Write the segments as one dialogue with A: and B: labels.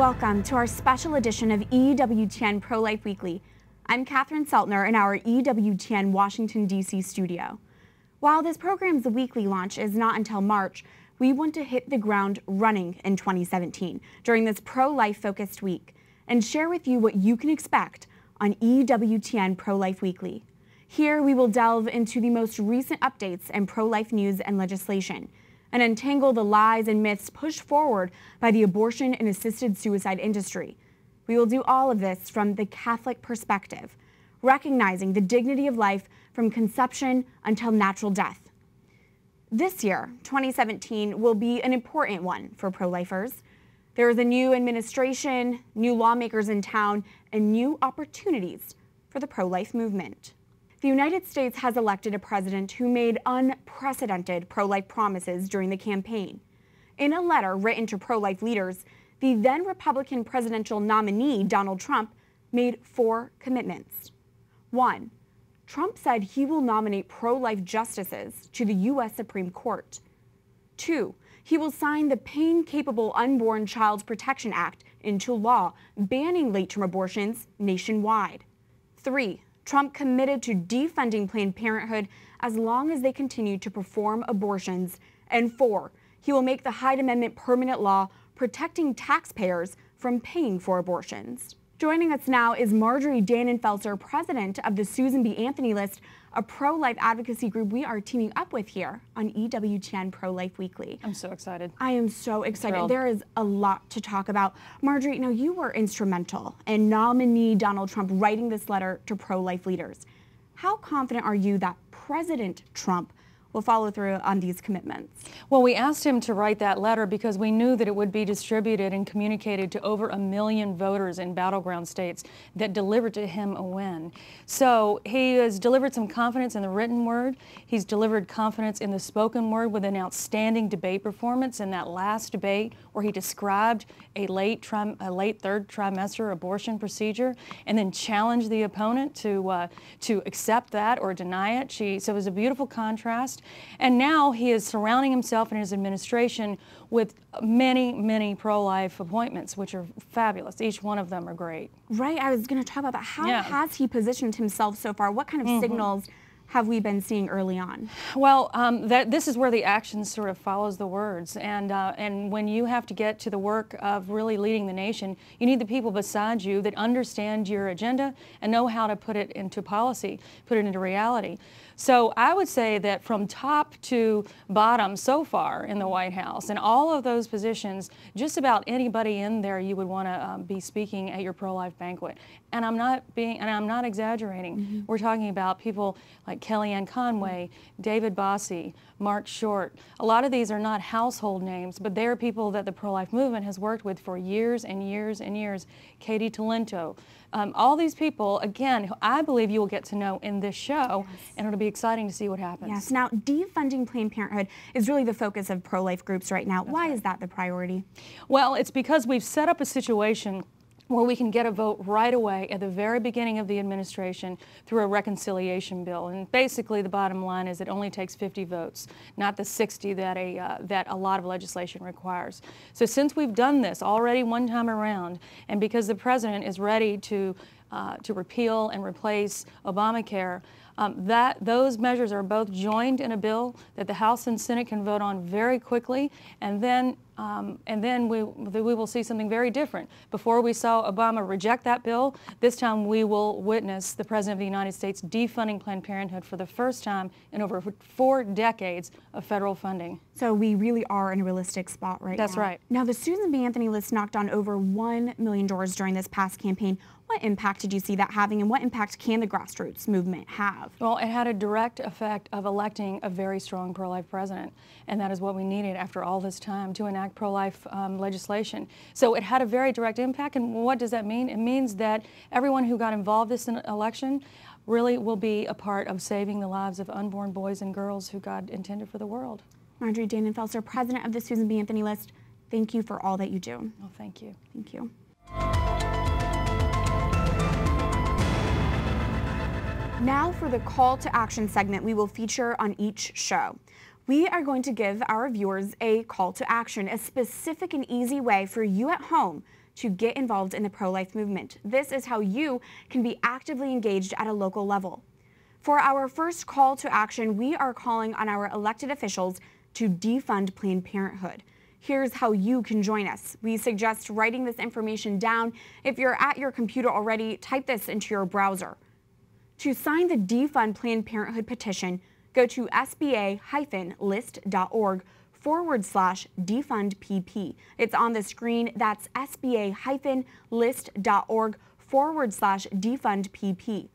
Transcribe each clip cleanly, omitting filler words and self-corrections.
A: Welcome to our special edition of EWTN Pro-Life Weekly. I'm Catherine Seltner in our EWTN Washington, D.C. studio. While this program's weekly launch is not until March, we want to hit the ground running in 2017 during this pro-life focused week and share with you what you can expect on EWTN Pro-Life Weekly. Here we will delve into the most recent updates in pro-life news and legislation and untangle the lies and myths pushed forward by the abortion and assisted suicide industry. We will do all of this from the Catholic perspective, recognizing the dignity of life from conception until natural death. This year, 2017, will be an important one for pro-lifers. There is a new administration, new lawmakers in town, and new opportunities for the pro-life movement. The United States has elected a president who made unprecedented pro-life promises during the campaign. In a letter written to pro-life leaders, the then Republican presidential nominee, Donald Trump, made 4 commitments. 1. Trump said he will nominate pro-life justices to the U.S. Supreme Court. 2. He will sign the Pain-Capable Unborn Child Protection Act into law, banning late-term abortions nationwide. 3. Trump committed to defunding Planned Parenthood as long as they continue to perform abortions. And 4, he will make the Hyde Amendment permanent law, protecting taxpayers from paying for abortions. Joining us now is Marjorie Dannenfelser, president of the Susan B. Anthony List, a pro-life advocacy group we are teaming up with here on EWTN Pro-Life Weekly.
B: I'm so excited.
A: I am so excited.
B: Thrilled.
A: There is a lot to talk about. Marjorie, now you were instrumental in nominee Donald Trump writing this letter to pro-life leaders. How confident are you that President Trump will follow through on these commitments?
B: Well, we asked him to write that letter because we knew that it would be distributed and communicated to over 1 million voters in battleground states that delivered to him a win. So he has delivered some confidence in the written word. He's delivered confidence in the spoken word with an outstanding debate performance in that last debate where he described a late third trimester abortion procedure and then challenged the opponent to accept that or deny it. So it was a beautiful contrast. And now he is surrounding himself and his administration with many, many pro-life appointments, which are fabulous. Each one of them are great.
A: Right, I was going to talk about that. How has he positioned himself so far? What kind of signals have we been seeing early on?
B: Well, this is where the action sort of follows the words, and when you have to get to the work of really leading the nation, you need the people beside you that understand your agenda and know how to put it into policy, put it into reality. So I would say that from top to bottom so far in the White House, and all of those positions, just about anybody in there you would want to be speaking at your pro-life banquet. And I'm not exaggerating. We're talking about people like Kellyanne Conway, David Bossie, Mark Short. A lot of these are not household names, but they're people that the pro-life movement has worked with for years and years and years. Katie Talento. All these people, again, who I believe you will get to know in this show, and it'll be exciting to see what happens.
A: Yes. Now, defunding Planned Parenthood is really the focus of pro-life groups right now. Why is that the priority?
B: Well, it's because we've set up a situation where we can get a vote right away at the very beginning of the administration through a reconciliation bill. And basically the bottom line is it only takes 50 votes, not the 60 that a lot of legislation requires. So since we've done this already one time around, and because the president is ready to repeal and replace Obamacare, those measures are both joined in a bill that the House and Senate can vote on very quickly, and then we will see something very different. Before we saw Obama reject that bill, this time we will witness the President of the United States defunding Planned Parenthood for the first time in over 4 decades of federal funding.
A: So we really are in a realistic spot right now.
B: That's right.
A: Now, the Susan B. Anthony List knocked on over $1 million during this past campaign. What impact did you see that having, and what impact can the grassroots movement have?
B: Well, it had a direct effect of electing a very strong pro-life president, and that is what we needed after all this time to enact pro-life legislation. So it had a very direct impact, and what does that mean? It means that everyone who got involved in this election really will be a part of saving the lives of unborn boys and girls who God intended for the world.
A: Marjorie Dannenfelser, president of the Susan B. Anthony List, thank you for all that you do.
B: Oh, thank you.
A: Thank you. Now for the call to action segment we will feature on each show. We are going to give our viewers a call to action, a specific and easy way for you at home to get involved in the pro-life movement. This is how you can be actively engaged at a local level. For our first call to action, we are calling on our elected officials to defund Planned Parenthood. Here's how you can join us. We suggest writing this information down. If you're at your computer already, type this into your browser. To sign the Defund Planned Parenthood petition, go to sba-list.org/defundpp. It's on the screen. That's sba-list.org/defundpp.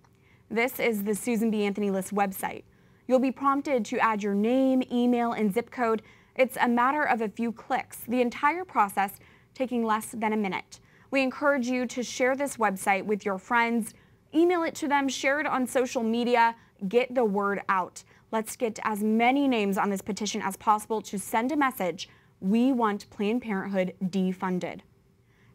A: This is the Susan B. Anthony List website. You'll be prompted to add your name, email, and zip code. It's a matter of a few clicks, the entire process taking less than a minute. We encourage you to share this website with your friends, email it to them, share it on social media, get the word out. Let's get as many names on this petition as possible to send a message: we want Planned Parenthood defunded.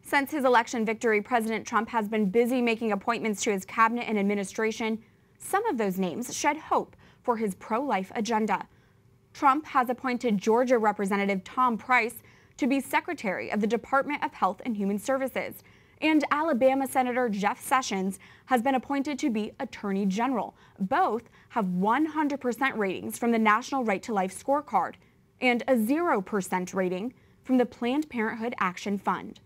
A: Since his election victory, President Trump has been busy making appointments to his cabinet and administration. Some of those names shed hope for his pro-life agenda. Trump has appointed Georgia Representative Tom Price to be Secretary of the Department of Health and Human Services, and Alabama Senator Jeff Sessions has been appointed to be Attorney General. Both have 100% ratings from the National Right to Life scorecard and a 0% rating from the Planned Parenthood Action Fund.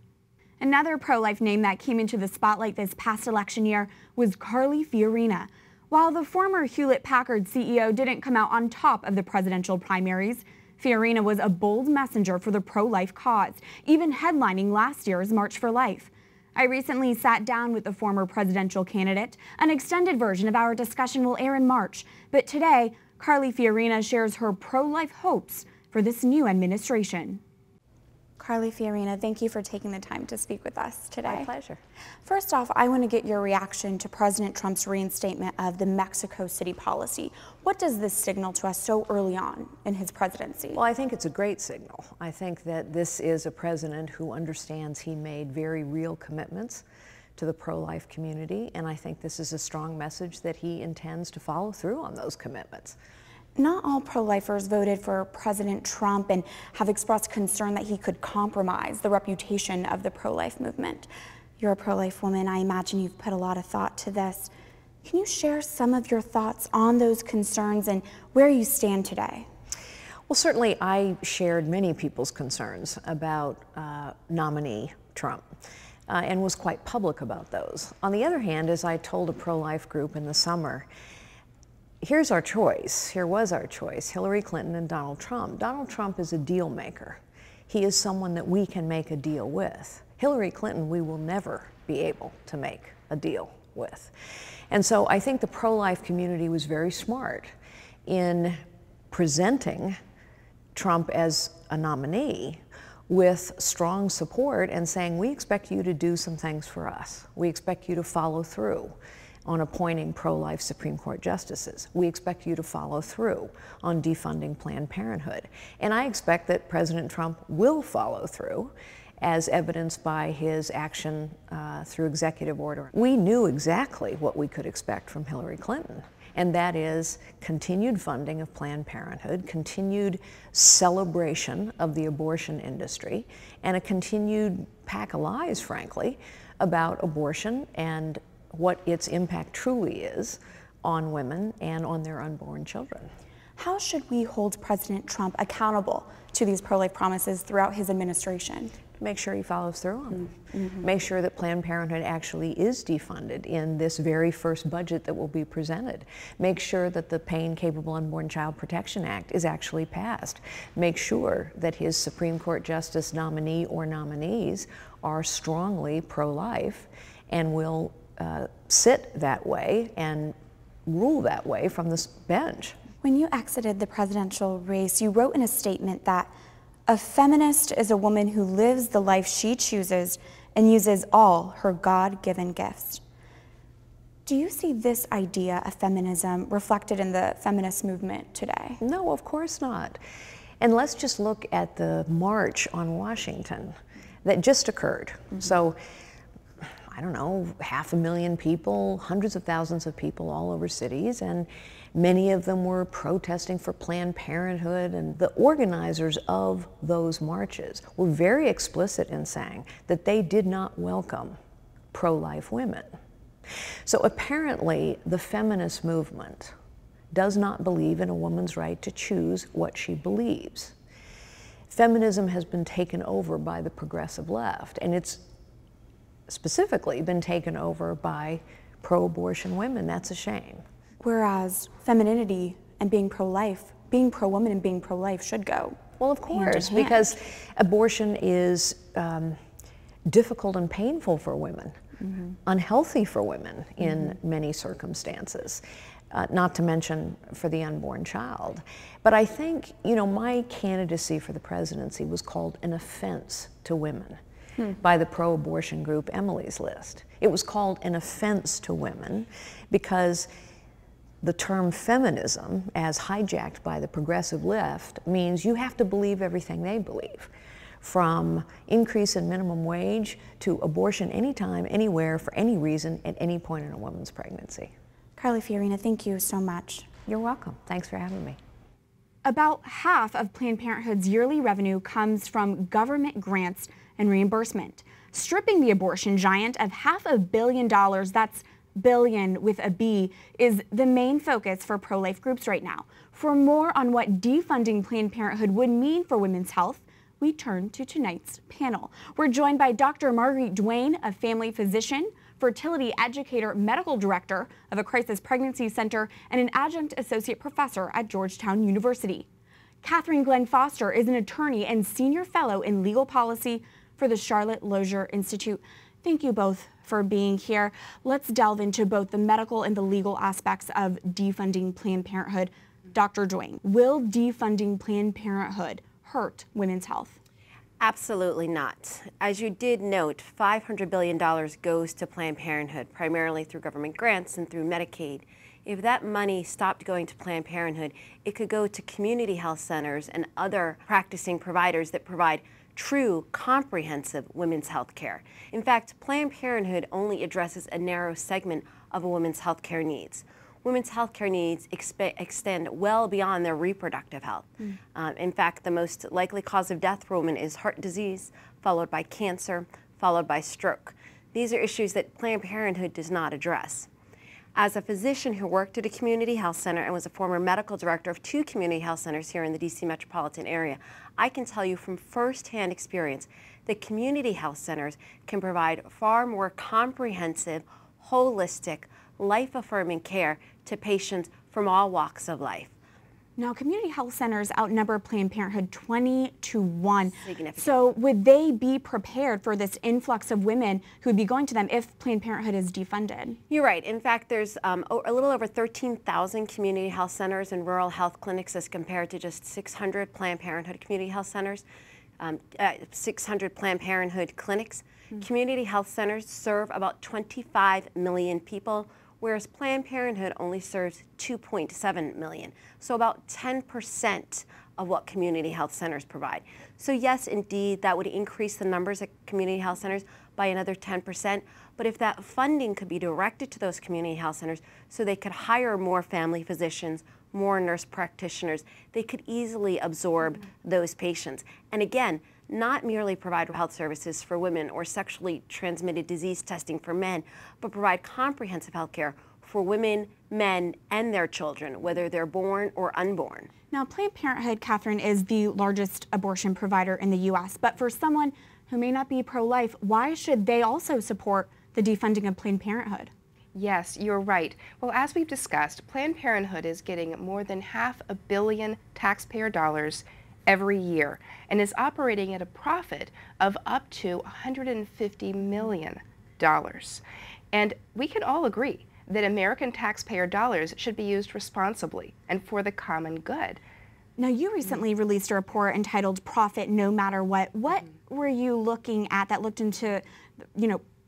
A: Another pro-life name that came into the spotlight this past election year was Carly Fiorina. While the former Hewlett-Packard CEO didn't come out on top of the presidential primaries, Fiorina was a bold messenger for the pro-life cause, even headlining last year's March for Life. I recently sat down with the former presidential candidate. An extended version of our discussion will air in March, but today, Carly Fiorina shares her pro-life hopes for this new administration. Carly Fiorina, thank you for taking the time to speak with us today.
C: My pleasure.
A: First off, I want to get your reaction to President Trump's reinstatement of the Mexico City policy. What does this signal to us so early on in his presidency?
C: Well, I think it's a great signal. I think that this is a president who understands he made very real commitments to the pro-life community, and I think this is a strong message that he intends to follow through on those commitments.
A: Not all pro-lifers voted for President Trump and have expressed concern that he could compromise the reputation of the pro-life movement. You're a pro-life woman. I imagine you've put a lot of thought to this. Can you share some of your thoughts on those concerns and where you stand today?
C: Well, certainly I shared many people's concerns about nominee Trump and was quite public about those. On the other hand, as I told a pro-life group in the summer, here's our choice. Here was our choice: Hillary Clinton and Donald Trump. Donald Trump is a deal maker. He is someone that we can make a deal with. Hillary Clinton, we will never be able to make a deal with. And so I think the pro-life community was very smart in presenting Trump as a nominee with strong support and saying, we expect you to do some things for us. We expect you to follow through on appointing pro-life Supreme Court justices. We expect you to follow through on defunding Planned Parenthood. And I expect that President Trump will follow through, as evidenced by his action through executive order. We knew exactly what we could expect from Hillary Clinton, and that is continued funding of Planned Parenthood, continued celebration of the abortion industry, and a continued pack of lies, frankly, about abortion and what its impact truly is on women and on their unborn children.
A: How should we hold President Trump accountable to these pro-life promises throughout his administration?
C: Make sure he follows through on them. Make sure that Planned Parenthood actually is defunded in this very first budget that will be presented. Make sure that the Pain Capable Unborn Child Protection Act is actually passed. Make sure that his Supreme Court Justice nominee or nominees are strongly pro-life and will sit that way and rule that way from this bench.
A: When you exited the presidential race, you wrote in a statement that a feminist is a woman who lives the life she chooses and uses all her God-given gifts. Do you see this idea of feminism reflected in the feminist movement today?
C: No, of course not. And let's just look at the march on Washington that just occurred. So, I don't know, 500,000 people, hundreds of thousands of people all over cities, and Many of them were protesting for Planned Parenthood, and the organizers of those marches were very explicit in saying that they did not welcome pro-life women. So apparently the feminist movement does not believe in a woman's right to choose what she believes. Feminism has been taken over by the progressive left, and it's specifically been taken over by pro-abortion women. That's a shame.
A: Whereas femininity and being pro-life, being pro-woman and being pro-life should go.
C: Well, of course, because abortion is difficult and painful for women, unhealthy for women in many circumstances, not to mention for the unborn child. But I think, you know, my candidacy for the presidency was called an offense to women by the pro-abortion group Emily's List. It was called an offense to women because the term feminism, as hijacked by the progressive left, means you have to believe everything they believe, from increase in minimum wage to abortion anytime, anywhere, for any reason, at any point in a woman's pregnancy.
A: Carly Fiorina, thank you so much.
C: You're welcome. Thanks for having me.
A: About half of Planned Parenthood's yearly revenue comes from government grants and reimbursement, stripping the abortion giant of $500 million, that's billion with a B, is the main focus for pro-life groups right now. For more on what defunding Planned Parenthood would mean for women's health, we turn to tonight's panel. We're joined by Dr. Marguerite Duane, a family physician, fertility educator, medical director of a crisis pregnancy center, and an adjunct associate professor at Georgetown University. Catherine Glenn Foster is an attorney and senior fellow in legal policy for the Charlotte Lozier Institute. Thank you both for being here. Let's delve into both the medical and the legal aspects of defunding Planned Parenthood. Dr. Duane, will defunding Planned Parenthood hurt women's health?
D: Absolutely not. As you did note, $500 billion goes to Planned Parenthood, primarily through government grants and through Medicaid. If that money stopped going to Planned Parenthood, it could go to community health centers and other practicing providers that provide true, comprehensive women's health care. In fact, Planned Parenthood only addresses a narrow segment of a woman's health care needs. Women's health care needs extend well beyond their reproductive health. In fact, the most likely cause of death for women is heart disease, followed by cancer, followed by stroke. These are issues that Planned Parenthood does not address. As a physician who worked at a community health center and was a former medical director of 2 community health centers here in the DC metropolitan area, I can tell you from firsthand experience that community health centers can provide far more comprehensive, holistic, life-affirming care to patients from all walks of life.
A: Now, community health centers outnumber Planned Parenthood 20-1.
D: Significant.
A: So would they be prepared for this influx of women who would be going to them if Planned Parenthood is defunded?
D: You're right. In fact, there's a little over 13,000 community health centers and rural health clinics as compared to just 600 Planned Parenthood community health centers, 600 Planned Parenthood clinics. Community health centers serve about 25 million people, whereas Planned Parenthood only serves 2.7 million. So about 10% of what community health centers provide. So yes, indeed, that would increase the numbers at community health centers by another 10%. But if that funding could be directed to those community health centers so they could hire more family physicians, more nurse practitioners, they could easily absorb those patients. And again, not merely provide health services for women or sexually transmitted disease testing for men, but provide comprehensive health care for women, men, and their children, whether they're born or unborn.
A: Now, Planned Parenthood, Catherine, is the largest abortion provider in the U.S., but for someone who may not be pro-life, why should they also support the defunding of Planned Parenthood?
E: Yes, you're right. Well, as we've discussed, Planned Parenthood is getting more than $500 million taxpayer dollars every year and is operating at a profit of up to $150 million. And we can all agree that American taxpayer dollars should be used responsibly and for the common good.
A: Now, you recently released a report entitled Profit No Matter What. What were you looking at that looked into,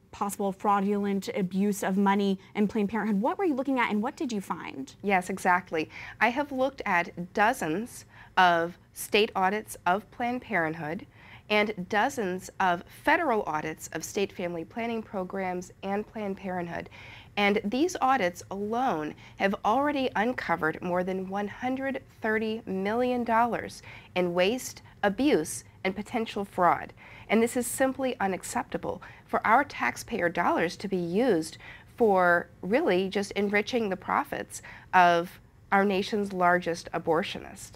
A: possible fraudulent abuse of money in Planned Parenthood? What were you looking at and what did you find?
E: Yes, exactly. I have looked at dozens of state audits of Planned Parenthood and dozens of federal audits of state family planning programs and Planned Parenthood. And these audits alone have already uncovered more than $130 million in waste, abuse, and potential fraud. And this is simply unacceptable for our taxpayer dollars to be used for really just enriching the profits of our nation's largest abortionist.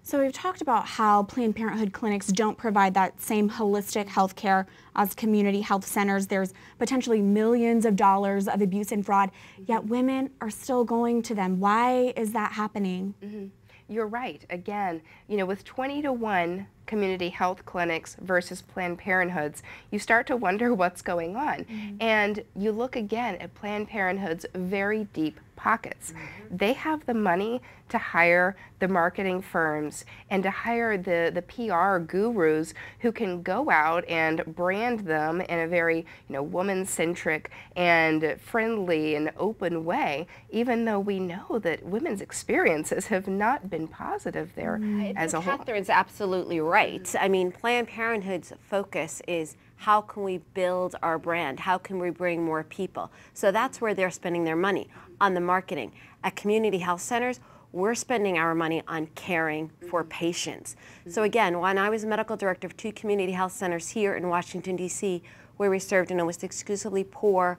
A: So we've talked about how Planned Parenthood clinics don't provide that same holistic health care as community health centers. There's potentially millions of dollars of abuse and fraud, yet women are still going to them. Why is that happening?
E: You're right. Again, with 20-to-1 community health clinics versus Planned Parenthoods, you start to wonder what's going on. And you look again at Planned Parenthood's very deep pockets. They have the money to hire the marketing firms and to hire the PR gurus who can go out and brand them in a very woman-centric and friendly and open way, even though we know that women's experiences have not been positive there as a whole.
D: Catherine's absolutely right. I mean, Planned Parenthood's focus is how can we build our brand? How can we bring more people? So that's where they're spending their money, on the marketing. At community health centers, we're spending our money on caring for patients. So again, when I was medical director of 2 community health centers here in Washington, D.C., where we served an almost exclusively poor,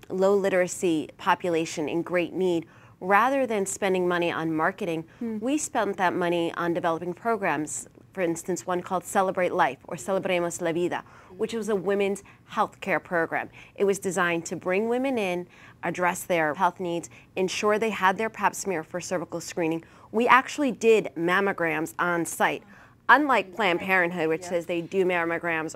D: low literacy population in great need, rather than spending money on marketing, we spent that money on developing programs. For instance, one called Celebrate Life, or Celebremos la Vida, which was a women's health care program. It was designed to bring women in, address their health needs, ensure they had their pap smear for cervical screening. We actually did mammograms on site, unlike Planned Parenthood, which says they do mammograms,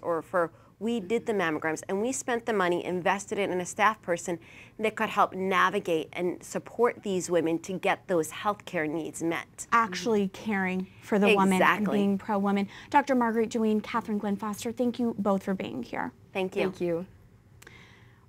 D: we did the mammograms, and we spent the money, invested it in a staff person that could help navigate and support these women to get those healthcare needs met.
A: Actually caring for the woman and being pro-woman. Dr. Marguerite Deween, Catherine Glenn Foster, thank you both for being here.
D: Thank you.
E: Thank you.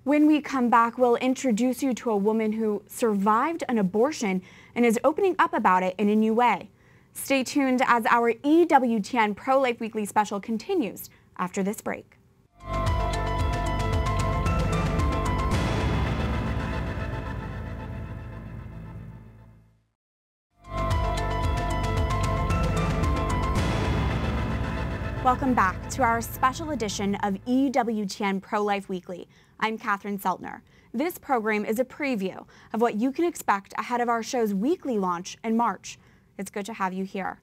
A: When we come back, we'll introduce you to a woman who survived an abortion and is opening up about it in a new way. Stay tuned as our EWTN Pro-Life Weekly special continues after this break. Welcome back to our special edition of EWTN Pro-Life Weekly. I'm Catherine Seltner. This program is a preview of what you can expect ahead of our show's weekly launch in March. It's good to have you here.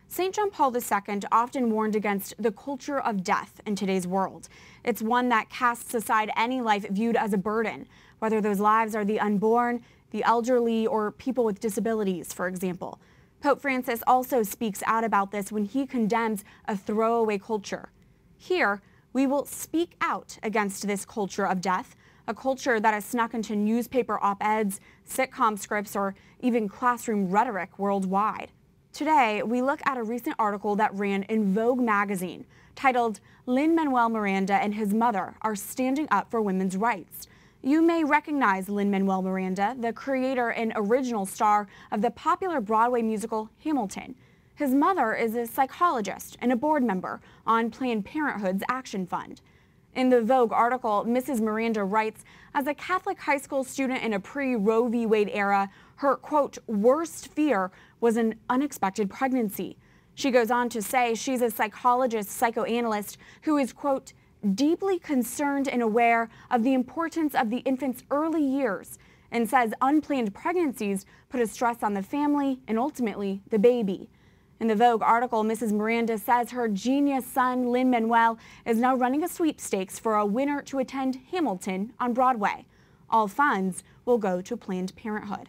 A: St. John Paul II often warned against the culture of death in today's world. It's one that casts aside any life viewed as a burden, whether those lives are the unborn, the elderly, or people with disabilities, for example. Pope Francis also speaks out about this when he condemns a throwaway culture. Here, we will speak out against this culture of death, a culture that has snuck into newspaper op-eds, sitcom scripts, or even classroom rhetoric worldwide. Today, we look at a recent article that ran in Vogue magazine titled "Lin-Manuel Miranda and his mother are standing up for women's rights." You may recognize Lin-Manuel Miranda, the creator and original star of the popular Broadway musical Hamilton. His mother is a psychologist and a board member on Planned Parenthood's Action Fund. In the Vogue article, Mrs. Miranda writes, as a Catholic high school student in a pre-Roe v. Wade era, her, quote, worst fear was an unexpected pregnancy. She goes on to say she's a psychologist, psychoanalyst who is, quote, deeply concerned and aware of the importance of the infant's early years, and says unplanned pregnancies put a stress on the family and ultimately the baby. In the Vogue article, Mrs. Miranda says her genius son, Lin-Manuel, is now running a sweepstakes for a winner to attend Hamilton on Broadway. All funds will go to Planned Parenthood.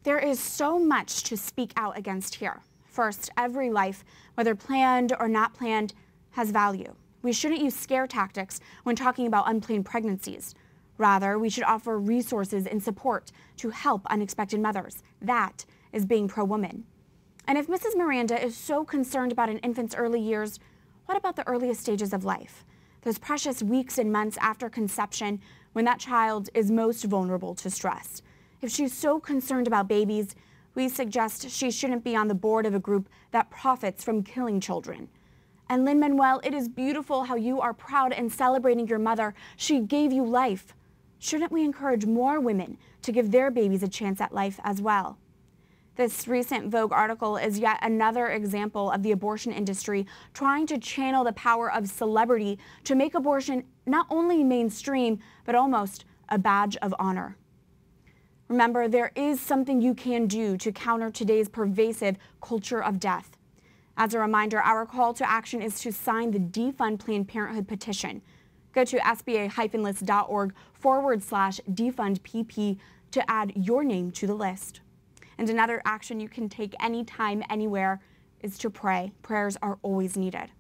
A: There is so much to speak out against here. First, every life, whether planned or not planned, has value. We shouldn't use scare tactics when talking about unplanned pregnancies. Rather, we should offer resources and support to help unexpected mothers. That is being pro-woman. And if Mrs. Miranda is so concerned about an infant's early years, what about the earliest stages of life? Those precious weeks and months after conception, when that child is most vulnerable to stress. If she's so concerned about babies, we suggest she shouldn't be on the board of a group that profits from killing children. And Lin-Manuel, it is beautiful how you are proud and celebrating your mother. She gave you life. shouldn't we encourage more women to give their babies a chance at life as well? This recent Vogue article is yet another example of the abortion industry trying to channel the power of celebrity to make abortion not only mainstream, but almost a badge of honor. Remember, there is something you can do to counter today's pervasive culture of death. As a reminder, our call to action is to sign the Defund Planned Parenthood petition. Go to sba-list.org/defundpp to add your name to the list. And another action you can take anytime, anywhere is to pray. Prayers are always needed.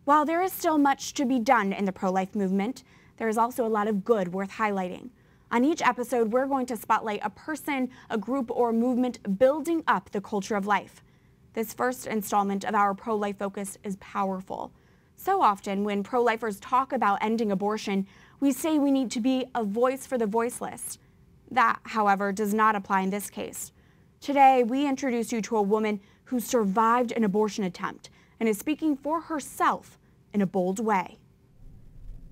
A: While there is still much to be done in the pro-life movement, there is also a lot of good worth highlighting. On each episode, we're going to spotlight a person, a group, or movement building up the culture of life. This first installment of our pro-life focus is powerful. So often when pro-lifers talk about ending abortion, we say we need to be a voice for the voiceless. That, however, does not apply in this case. Today, we introduce you to a woman who survived an abortion attempt and is speaking for herself in a bold way.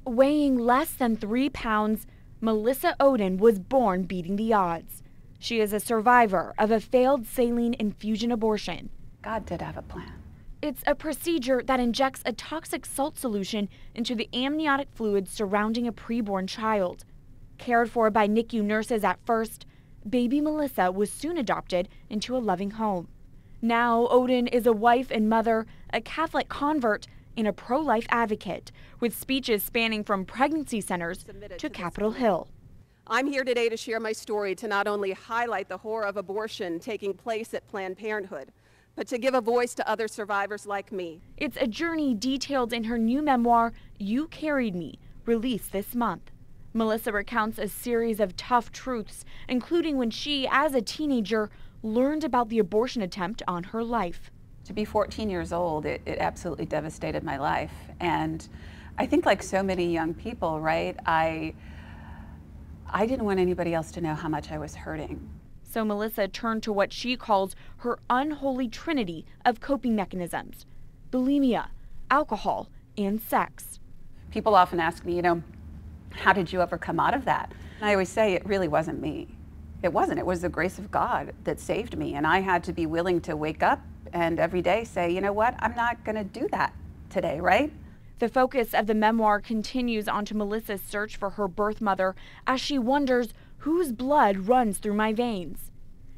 A: Weighing less than 3 pounds, Melissa Oden was born beating the odds. She is a survivor of a failed saline infusion abortion.
F: God did have a plan.
A: It's a procedure that injects a toxic salt solution into the amniotic fluid surrounding a preborn child. Cared for by NICU nurses at first, baby Melissa was soon adopted into a loving home. Now, Oden is a wife and mother, a Catholic convert, and a pro-life advocate, with speeches spanning from pregnancy centers to Capitol Hill.
G: I'm here today to share my story to not only highlight the horror of abortion taking place at Planned Parenthood, but to give a voice to other survivors like me.
A: It's a journey detailed in her new memoir, You Carried Me, released this month. Melissa recounts a series of tough truths, including when she, as a teenager, learned about the abortion attempt on her life.
F: To be 14 years old, it absolutely devastated my life. And I think like so many young people, right, I didn't want anybody else to know how much I was hurting.
A: So Melissa turned to what she calls her unholy trinity of coping mechanisms: bulimia, alcohol, and sex.
F: People often ask me, how did you ever come out of that? And I always say it really wasn't me. It wasn't. It was the grace of God that saved me. And I had to be willing to wake up and every day say, you know what, I'm not going to do that today, right?
A: The focus of the memoir continues onto Melissa's search for her birth mother as she wonders whose blood runs through my veins.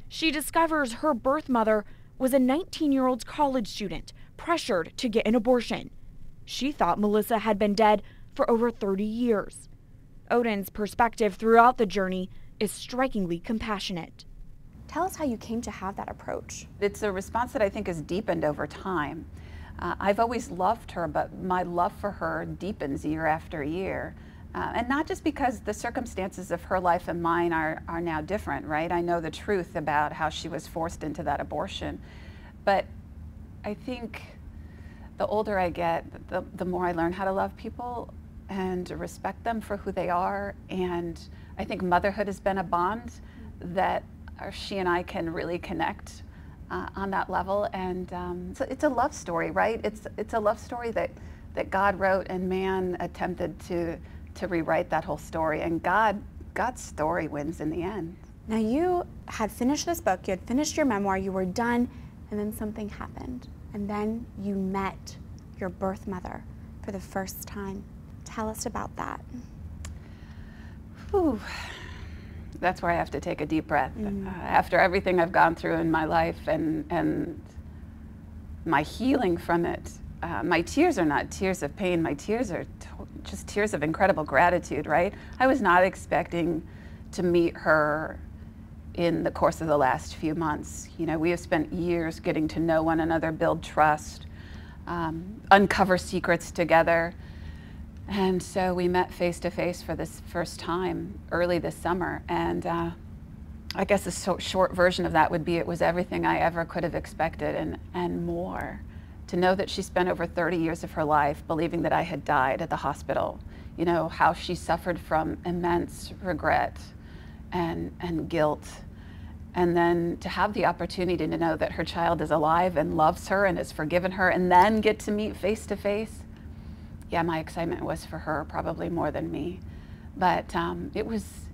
A: She discovers her birth mother was a 19-year-old college student pressured to get an abortion. She thought Melissa had been dead for over 30 years. Oden's perspective throughout the journey is strikingly compassionate. Tell us how you came to have that approach.
F: It's a response that I think has deepened over time. I've always loved her, but my love for her deepens year after year. And not just because the circumstances of her life and mine are now different, right? I know the truth about how she was forced into that abortion. But I think the older I get, the more I learn how to love people and respect them for who they are. And I think motherhood has been a bond that she and I can really connect on that level. And so it's a love story, right? It's a love story that God wrote, and man attempted to rewrite that whole story. And God's story wins in the end.
A: Now, you had finished this book, you had finished your memoir, you were done, and then something happened. And then you met your birth mother for the first time. Tell us about that.
F: Whew. That's where I have to take a deep breath. After everything I've gone through in my life and my healing from it, my tears are not tears of pain. My tears are just tears of incredible gratitude, right? I was not expecting to meet her in the course of the last few months. We have spent years getting to know one another, build trust, uncover secrets together. And so we met face to face for this first time early this summer. And I guess the short version of that would be it was everything I ever could have expected and more. To know that she spent over 30 years of her life believing that I had died at the hospital. How she suffered from immense regret and guilt. And then to have the opportunity to know that her child is alive and loves her and has forgiven her, and then get to meet face to face. Yeah, my excitement was for her probably more than me. But it was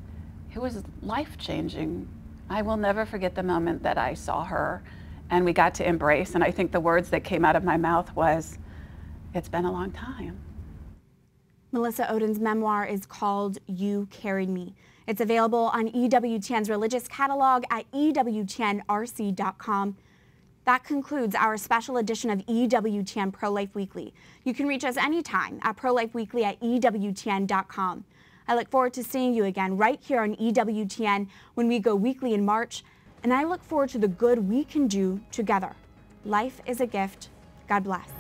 F: life-changing. I will never forget the moment that I saw her and we got to embrace, and I think the words that came out of my mouth was, "It's been a long time."
A: Melissa Ohden's memoir is called You Carried Me. It's available on EWTN's religious catalog at EWTNRC.com. That concludes our special edition of EWTN Pro-Life Weekly. You can reach us anytime at prolifeweekly at EWTN.com. I look forward to seeing you again right here on EWTN when we go weekly in March, and I look forward to the good we can do together. Life is a gift. God bless.